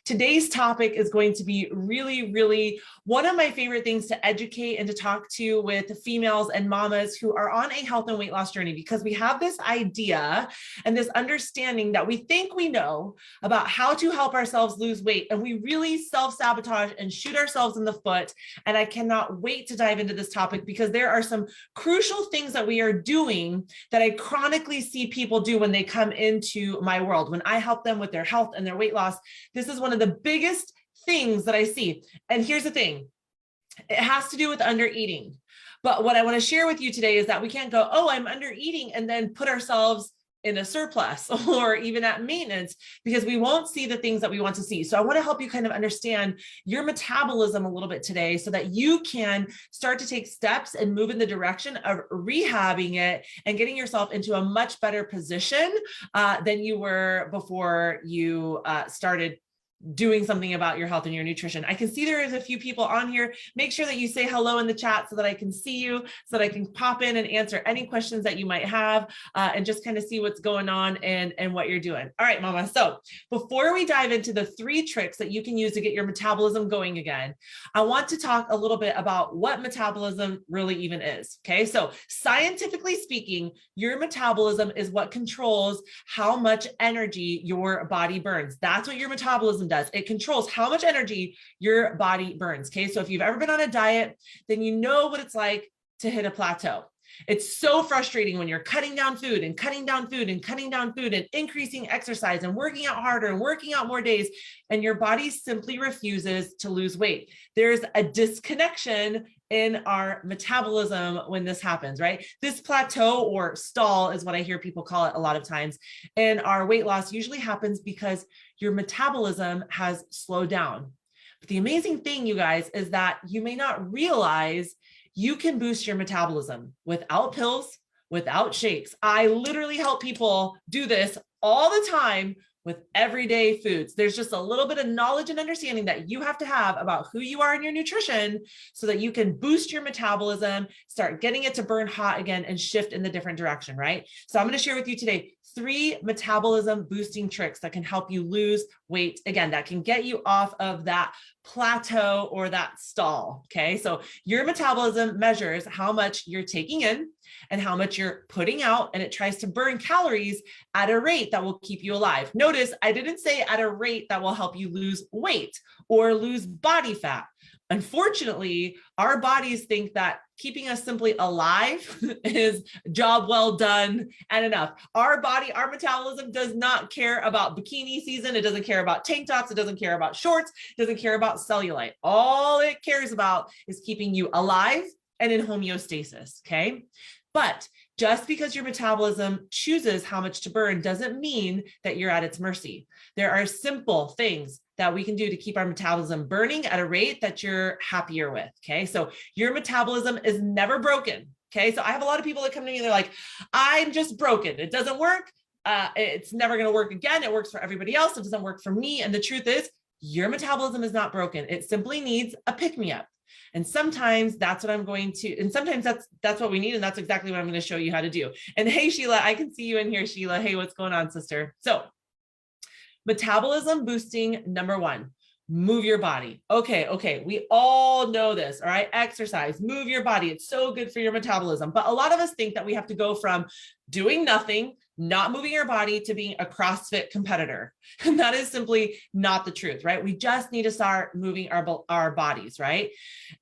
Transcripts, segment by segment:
Today's topic is going to be really one of my favorite things to educate and to talk to with females and mamas who are on a health and weight loss journey, because we have this idea and this understanding that we think we know about how to help ourselves lose weight, and we really self-sabotage and shoot ourselves in the foot. And I cannot wait to dive into this topic because there are some crucial things that we are doing that I chronically see people do when they come into my world. When I help them with their health and their weight loss, this is one of the biggest things that I see. And here's the thing, it has to do with under eating. But what I want to share with you today is that we can't go, oh, I'm under eating, and then put ourselves in a surplus or even at maintenance, because we won't see the things that we want to see. So I want to help you kind of understand your metabolism a little bit today so that you can start to take steps and move in the direction of rehabbing it and getting yourself into a much better position than you were before you started doing something about your health and your nutrition. I can see there is a few people on here. Make sure that you say hello in the chat so that I can see you, so that I can pop in and answer any questions that you might have and just kind of see what's going on and what you're doing. All right, mama. So before we dive into the 3 tricks that you can use to get your metabolism going again, I want to talk a little bit about what metabolism really even is. Okay. So scientifically speaking, your metabolism is what controls how much energy your body burns. That's what your metabolism does. It controls how much energy your body burns. Okay. So if you've ever been on a diet, then you know what it's like to hit a plateau. It's so frustrating when you're cutting down food and cutting down food and cutting down food and increasing exercise and working out harder and working out more days, and your body simply refuses to lose weight. There's a disconnection in our metabolism when this happens, right? This plateau or stall is what I hear people call it a lot of times. And our weight loss usually happens because your metabolism has slowed down. But the amazing thing, you guys, is that you may not realize you can boost your metabolism without pills, without shakes. I literally help people do this all the time with everyday foods. There's just a little bit of knowledge and understanding that you have to have about who you are in your nutrition so that you can boost your metabolism, start getting it to burn hot again and shift in the different direction, right? So I'm going to share with you today 3 metabolism boosting tricks that can help you lose weight again, that can get you off of that plateau or that stall. Okay. So your metabolism measures how much you're taking in and how much you're putting out, and it tries to burn calories at a rate that will keep you alive. Notice I didn't say at a rate that will help you lose weight or lose body fat. Unfortunately, our bodies think that keeping us simply alive is job well done and enough. Our body, our metabolism does not care about bikini season. It doesn't care about tank tops. It doesn't care about shorts. It doesn't care about cellulite. All it cares about is keeping you alive and in homeostasis. Okay. But just because your metabolism chooses how much to burn doesn't mean that you're at its mercy. There are simple things that we can do to keep our metabolism burning at a rate that you're happier with. Okay. So your metabolism is never broken. Okay. So I have a lot of people that come to me and they're like, I'm just broken. It doesn't work. It's never going to work again. It works for everybody else. It doesn't work for me. And the truth is, your metabolism is not broken. It simply needs a pick-me-up. And sometimes that's what I'm going to, and sometimes that's what we need. And that's exactly what I'm going to show you how to do. And hey, Sheila, I can see you in here, Sheila. Hey, what's going on, sister? So metabolism boosting number 1, move your body. Okay. We all know this. All right. Exercise, move your body. It's so good for your metabolism. But a lot of us think that we have to go from doing nothing, not moving your body, to being a CrossFit competitor. And that is simply not the truth, right? We just need to start moving our bodies, right?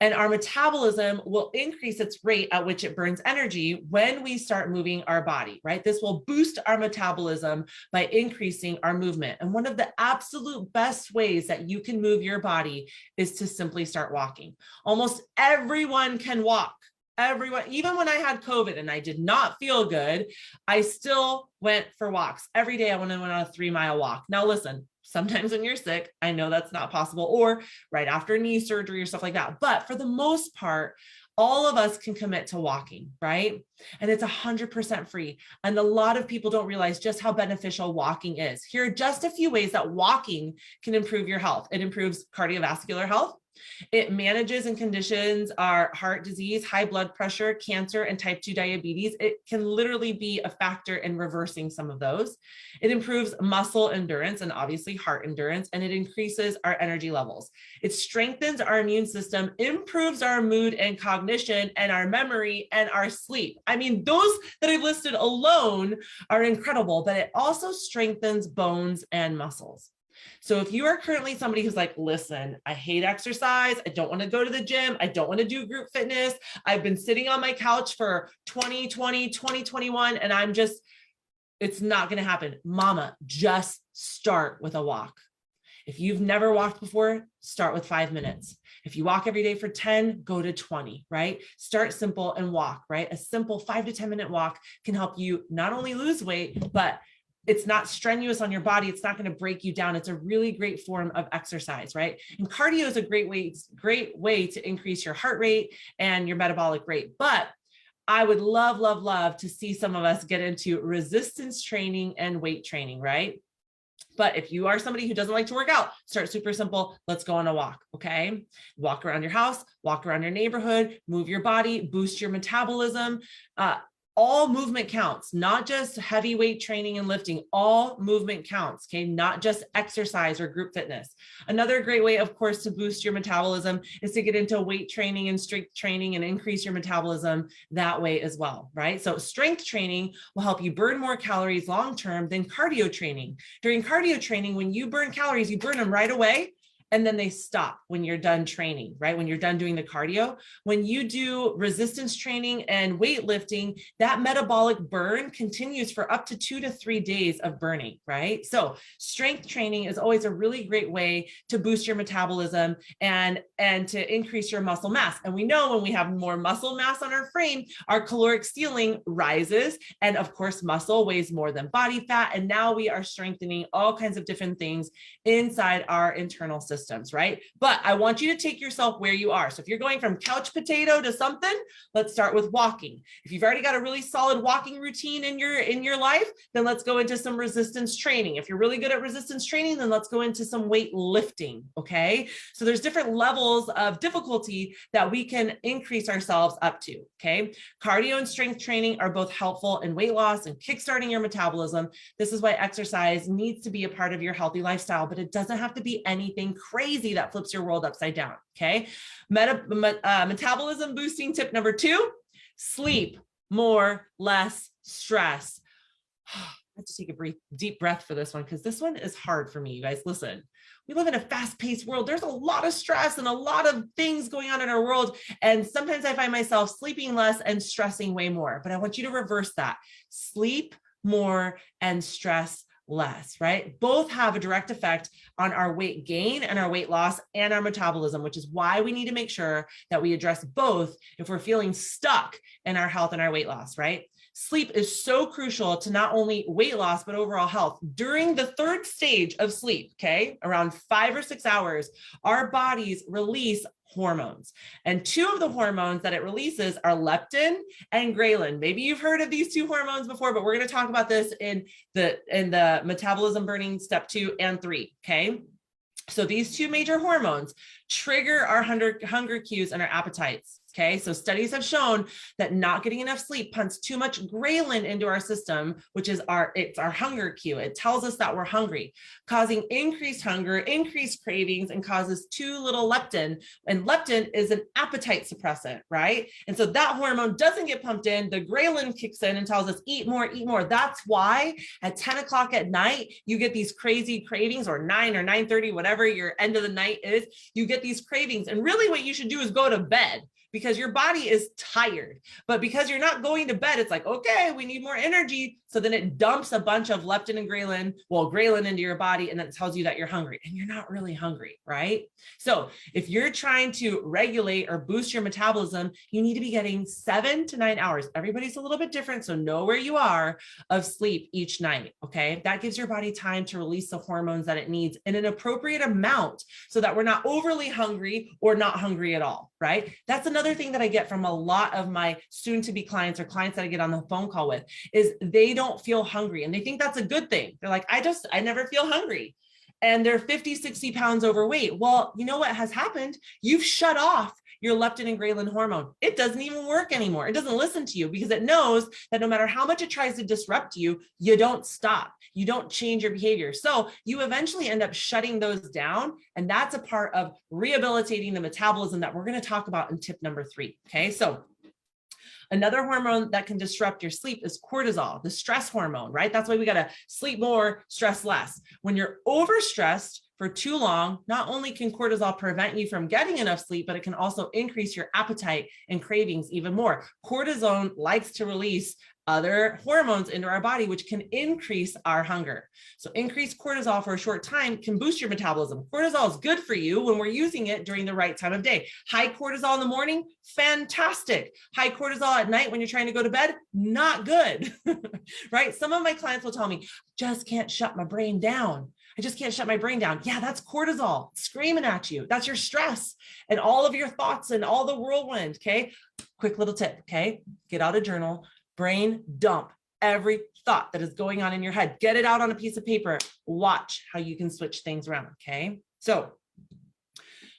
And our metabolism will increase its rate at which it burns energy when we start moving our body, right? This will boost our metabolism by increasing our movement. And one of the absolute best ways that you can move your body is to simply start walking. Almost everyone can walk. Everyone, even when I had COVID and I did not feel good, I still went for walks. Every day I went on a 3-mile walk. Now listen, sometimes when you're sick, I know that's not possible, or right after knee surgery or stuff like that. But for the most part, all of us can commit to walking, right? And it's 100% free. And a lot of people don't realize just how beneficial walking is. Here are just a few ways that walking can improve your health. It improves cardiovascular health. It manages and conditions our heart disease, high blood pressure, cancer, and type 2 diabetes. It can literally be a factor in reversing some of those. It improves muscle endurance and obviously heart endurance, and it increases our energy levels. It strengthens our immune system, improves our mood and cognition and our memory and our sleep. I mean, those that I've listed alone are incredible, but it also strengthens bones and muscles. So if you are currently somebody who's like, listen, I hate exercise. I don't want to go to the gym. I don't want to do group fitness. I've been sitting on my couch for 2020, 2021, and it's not going to happen. Mama, just start with a walk. If you've never walked before, start with 5 minutes. If you walk every day for 10, go to 20, right? Start simple and walk, right? A simple 5 to 10 minute walk can help you not only lose weight, but it's not strenuous on your body. It's not going to break you down. It's a really great form of exercise, right? And cardio is a great way to increase your heart rate and your metabolic rate. But I would love, love, love to see some of us get into resistance training and weight training, right? But if you are somebody who doesn't like to work out, start super simple. Let's go on a walk, okay? Walk around your house, walk around your neighborhood, move your body, boost your metabolism. All movement counts, not just heavy weight training and lifting. All movement counts, okay? Not just exercise or group fitness. Another great way, of course, to boost your metabolism is to get into weight training and strength training and increase your metabolism that way as well, right? So strength training will help you burn more calories long-term than cardio training. During cardio training, when you burn calories, you burn them right away, and then they stop when you're done training, right? When you're done doing the cardio. When you do resistance training and weightlifting, that metabolic burn continues for up to 2 to 3 days of burning, right? So strength training is always a really great way to boost your metabolism and to increase your muscle mass. And we know when we have more muscle mass on our frame, our caloric ceiling rises. And of course, muscle weighs more than body fat. And now we are strengthening all kinds of different things inside our internal systems, right? But I want you to take yourself where you are. So if you're going from couch potato to something, let's start with walking. If you've already got a really solid walking routine in your life, then let's go into some resistance training. If you're really good at resistance training, then let's go into some weight lifting, okay? So there's different levels of difficulty that we can increase ourselves up to, okay? Cardio and strength training are both helpful in weight loss and kickstarting your metabolism. This is why exercise needs to be a part of your healthy lifestyle, but it doesn't have to be anything crazy that flips your world upside down, okay? Metabolism boosting tip number 2, sleep more, less stress. I have to take a deep breath for this one because this one is hard for me, you guys. Listen, we live in a fast-paced world. There's a lot of stress and a lot of things going on in our world. And sometimes I find myself sleeping less and stressing way more, but I want you to reverse that. Sleep more and stress less, right? Both have a direct effect on our weight gain and our weight loss and our metabolism, which is why we need to make sure that we address both if we're feeling stuck in our health and our weight loss, right? Sleep is so crucial to not only weight loss, but overall health. During the 3rd stage of sleep, okay, around 5 or 6 hours, our bodies release hormones. And 2 of the hormones that it releases are leptin and ghrelin. Maybe you've heard of these 2 hormones before, but we're going to talk about this in the metabolism burning step 2 and 3, okay? So these 2 major hormones trigger our hunger cues and our appetites. Okay, so studies have shown that not getting enough sleep pumps too much ghrelin into our system, which is our hunger cue. It tells us that we're hungry, causing increased hunger, increased cravings, and causes too little leptin. And leptin is an appetite suppressant, right? And so that hormone doesn't get pumped in. The ghrelin kicks in and tells us eat more, eat more. That's why at 10 o'clock at night, you get these crazy cravings, or 9 or 9:30, whatever your end of the night is, you get these cravings. And really what you should do is go to bed, because your body is tired. But because you're not going to bed, it's like, okay, we need more energy. So then it dumps a bunch of leptin and ghrelin into your body, and then it tells you that you're hungry, and you're not really hungry, right? So if you're trying to regulate or boost your metabolism, you need to be getting 7 to 9 hours. Everybody's a little bit different, so know where you are of sleep each night, okay? That gives your body time to release the hormones that it needs in an appropriate amount so that we're not overly hungry or not hungry at all, right? That's another thing that I get from a lot of my soon-to-be clients or clients that I get on the phone call with is they don't feel hungry, and they think that's a good thing. They're like, I never feel hungry. and they're 50, 60 pounds overweight. Well, you know what has happened? You've shut off your leptin and ghrelin hormone. It doesn't even work anymore. It doesn't listen to you because it knows that no matter how much it tries to disrupt you, you don't stop. You don't change your behavior. So you eventually end up shutting those down. And that's a part of rehabilitating the metabolism that we're going to talk about in tip number 3. Okay. So another hormone that can disrupt your sleep is cortisol, the stress hormone, right? That's why we got to sleep more, stress less. When you're overstressed for too long, not only can cortisol prevent you from getting enough sleep, but it can also increase your appetite and cravings even more. Cortisol likes to release other hormones into our body, which can increase our hunger. So increased cortisol for a short time can boost your metabolism. Cortisol is good for you when we're using it during the right time of day. High cortisol in the morning, fantastic. High cortisol at night when you're trying to go to bed, not good, right? Some of my clients will tell me, just can't shut my brain down. I just can't shut my brain down. Yeah, that's cortisol screaming at you. That's your stress and all of your thoughts and all the whirlwind. Okay. Quick little tip. Okay. Get out a journal, brain dump every thought that is going on in your head. Get it out on a piece of paper. Watch how you can switch things around. Okay. So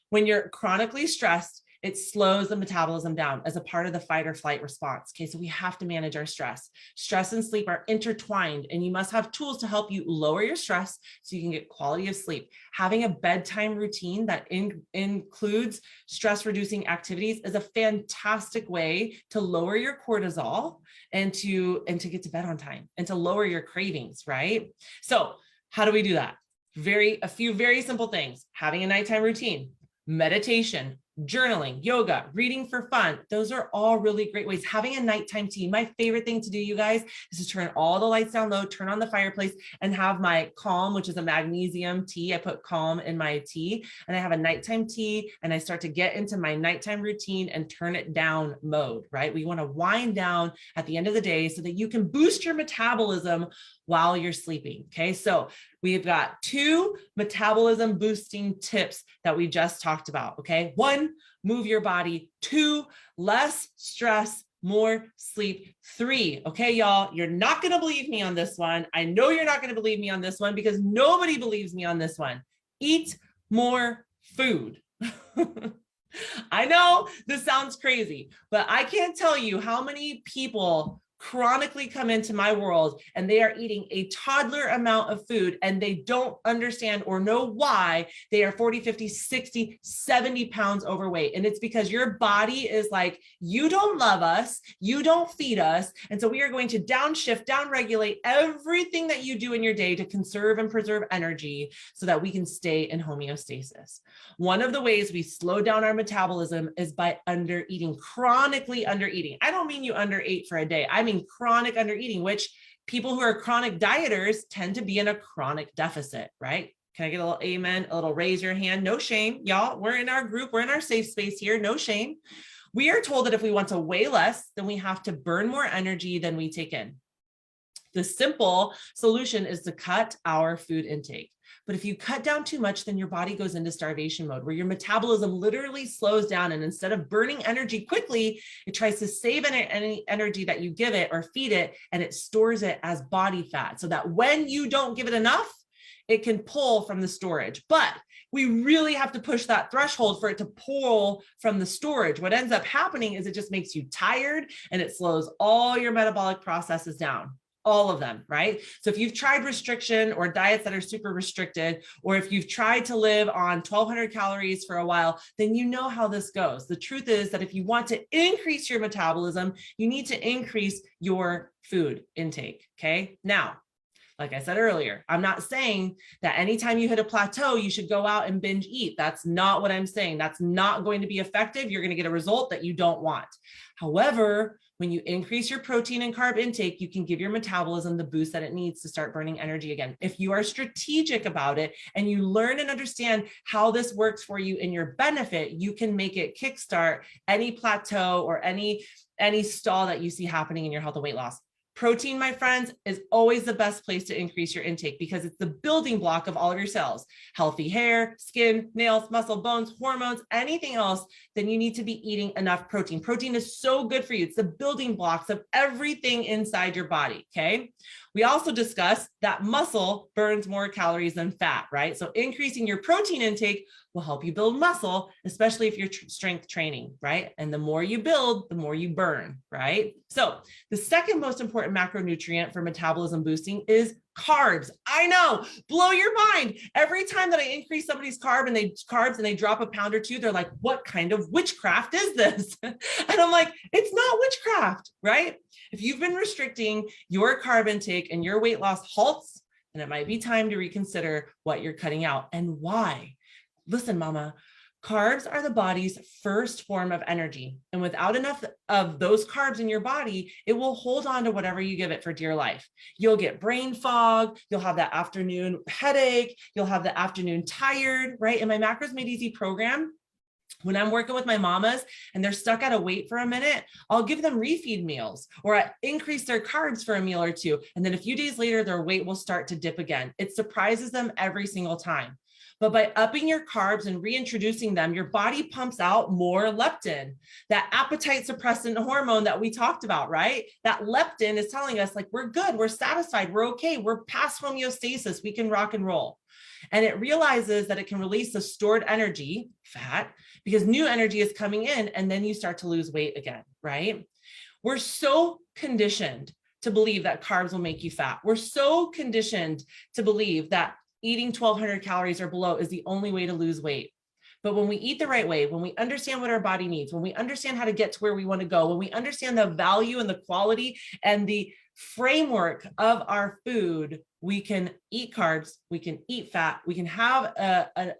when you're chronically stressed, it slows the metabolism down as a part of the fight or flight response. Okay, so we have to manage our stress. Stress and sleep are intertwined, and you must have tools to help you lower your stress so you can get quality of sleep. Having a bedtime routine that includes stress-reducing activities is a fantastic way to lower your cortisol and to get to bed on time and to lower your cravings, right? So how do we do that? A few very simple things: having a nighttime routine, meditation, journaling, yoga, reading for fun. Those are all really great ways. Having a nighttime tea. My favorite thing to do, you guys, is to turn all the lights down low, turn on the fireplace, and have my Calm, which is a magnesium tea. I put Calm in my tea, and I have a nighttime tea, and I start to get into my nighttime routine and turn it down mode, right? We want to wind down at the end of the day so that you can boost your metabolism while you're sleeping. Okay, so we've got 2 metabolism boosting tips that we just talked about. Okay, 1, move your body. 2, less stress, more sleep. 3, okay, y'all, you're not going to believe me on this one. I know you're not going to believe me on this one because nobody believes me on this one. Eat more food. I know this sounds crazy, but I can't tell you how many people chronically come into my world and they are eating a toddler amount of food and they don't understand or know why they are 40, 50, 60, 70 pounds overweight. And it's because your body is like, you don't love us, you don't feed us. And so we are going to downshift, downregulate everything that you do in your day to conserve and preserve energy so that we can stay in homeostasis. One of the ways we slow down our metabolism is by undereating, chronically undereating. I don't mean you underate for a day. I mean chronic undereating, which people who are chronic dieters tend to be in a chronic deficit, right? Can I get a little amen, a little raise your hand? No shame, y'all. We're in our group. We're in our safe space here. No shame. We are told that if we want to weigh less, then we have to burn more energy than we take in. The simple solution is to cut our food intake. But if you cut down too much, then your body goes into starvation mode where your metabolism literally slows down. And instead of burning energy quickly, it tries to save any energy that you give it or feed it, and it stores it as body fat so that when you don't give it enough, it can pull from the storage. But we really have to push that threshold for it to pull from the storage. What ends up happening is it just makes you tired and it slows all your metabolic processes down. All of them, right? So if you've tried restriction or diets that are super restricted, or if you've tried to live on 1,200 calories for a while, then you know how this goes. The truth is that if you want to increase your metabolism, you need to increase your food intake, okay? Now, like I said earlier, I'm not saying that anytime you hit a plateau, you should go out and binge eat. That's not what I'm saying. That's not going to be effective. You're going to get a result that you don't want. However, when you increase your protein and carb intake, you can give your metabolism the boost that it needs to start burning energy again. If you are strategic about it and you learn and understand how this works for you in your benefit, you can make it kickstart any plateau or any stall that you see happening in your health and weight loss. Protein, my friends, is always the best place to increase your intake because it's the building block of all of your cells. Healthy hair, skin, nails, muscle, bones, hormones, anything else, then you need to be eating enough protein. Protein is so good for you. It's the building blocks of everything inside your body, okay? We also discussed that muscle burns more calories than fat, right? So increasing your protein intake will help you build muscle, especially if you're strength training, right? And the more you build, the more you burn, right? So the second most important macronutrient for metabolism boosting is carbs. I know, blow your mind. Every time that I increase somebody's carbs and they drop a pound or two, they're like, what kind of witchcraft is this? And I'm like, it's not witchcraft, right? If you've been restricting your carb intake and your weight loss halts, then it might be time to reconsider what you're cutting out and why. Listen, mama, carbs are the body's first form of energy. And without enough of those carbs in your body, it will hold on to whatever you give it for dear life. You'll get brain fog. You'll have that afternoon headache. You'll have the afternoon tired, right? In my Macros Made Easy program, when I'm working with my mamas and they're stuck at a weight for a minute, I'll give them refeed meals or I increase their carbs for a meal or two. And then a few days later, their weight will start to dip again. It surprises them every single time. But by upping your carbs and reintroducing them, your body pumps out more leptin, that appetite suppressant hormone that we talked about, right? That leptin is telling us like, we're good, we're satisfied, we're okay, we're past homeostasis, we can rock and roll. And it realizes that it can release the stored energy, fat, because new energy is coming in and then you start to lose weight again, right? We're so conditioned to believe that carbs will make you fat. We're so conditioned to believe that eating 1,200 calories or below is the only way to lose weight. But when we eat the right way, when we understand what our body needs, when we understand how to get to where we want to go, when we understand the value and the quality and the framework of our food, we can eat carbs, we can eat fat, we can have an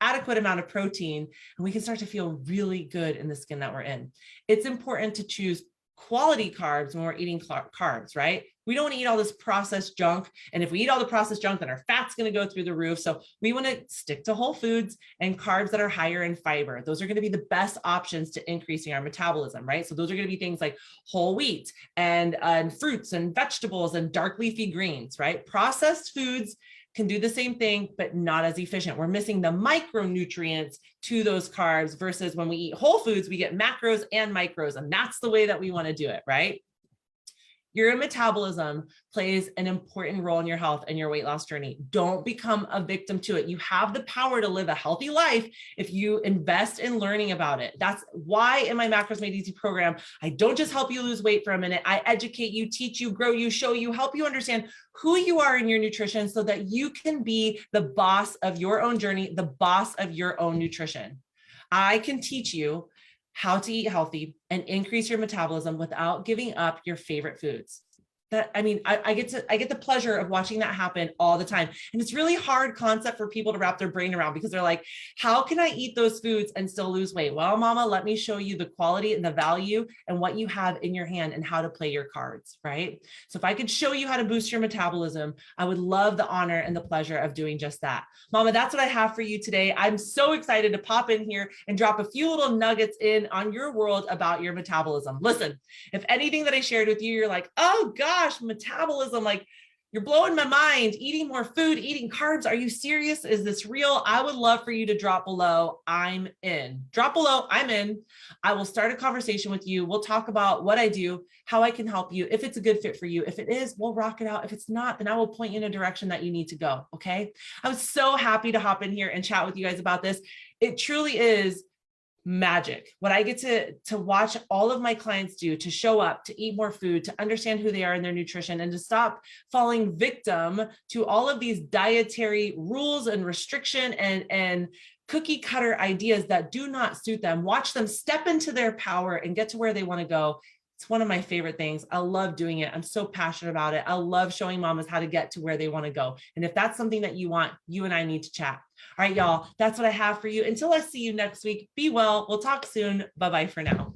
adequate amount of protein, and we can start to feel really good in the skin that we're in. It's important to choose quality carbs when we're eating carbs, right? We don't want to eat all this processed junk. And if we eat all the processed junk, then our fat's going to go through the roof. So we want to stick to whole foods and carbs that are higher in fiber. Those are going to be the best options to increasing our metabolism, right? So those are going to be things like whole wheat and fruits and vegetables and dark leafy greens, right? Processed foods can do the same thing, but not as efficient. We're missing the micronutrients to those carbs versus when we eat whole foods, we get macros and micros, and that's the way that we want to do it, right? Your metabolism plays an important role in your health and your weight loss journey. Don't become a victim to it. You have the power to live a healthy life if you invest in learning about it. That's why in my Macros Made Easy program, I don't just help you lose weight for a minute. I educate you, teach you, grow you, show you, help you understand who you are in your nutrition so that you can be the boss of your own journey, the boss of your own nutrition. I can teach you how to eat healthy and increase your metabolism without giving up your favorite foods. I get the pleasure of watching that happen all the time. And it's really hard concept for people to wrap their brain around because they're like, how can I eat those foods and still lose weight? Well, mama, let me show you the quality and the value and what you have in your hand and how to play your cards, right? So if I could show you how to boost your metabolism, I would love the honor and the pleasure of doing just that. Mama, that's what I have for you today. I'm so excited to pop in here and drop a few little nuggets in on your world about your metabolism. Listen, if anything that I shared with you, you're like, oh gosh, metabolism, like you're blowing my mind, eating more food, eating carbs. Are you serious? Is this real? I would love for you to drop below. I'm in. Drop below. I'm in. I will start a conversation with you. We'll talk about what I do, how I can help you. If it's a good fit for you, if it is, we'll rock it out. If it's not, then I will point you in a direction that you need to go. Okay. I was so happy to hop in here and chat with you guys about this. It truly is magic. What I get to watch all of my clients do, to show up, to eat more food, to understand who they are in their nutrition, and to stop falling victim to all of these dietary rules and restriction and cookie cutter ideas that do not suit them. Watch them step into their power and get to where they want to go. It's one of my favorite things. I love doing it. I'm so passionate about it. I love showing mamas how to get to where they want to go. And if that's something that you want, you and I need to chat. All right, y'all, that's what I have for you. Until I see you next week, be well. We'll talk soon. Bye-bye for now.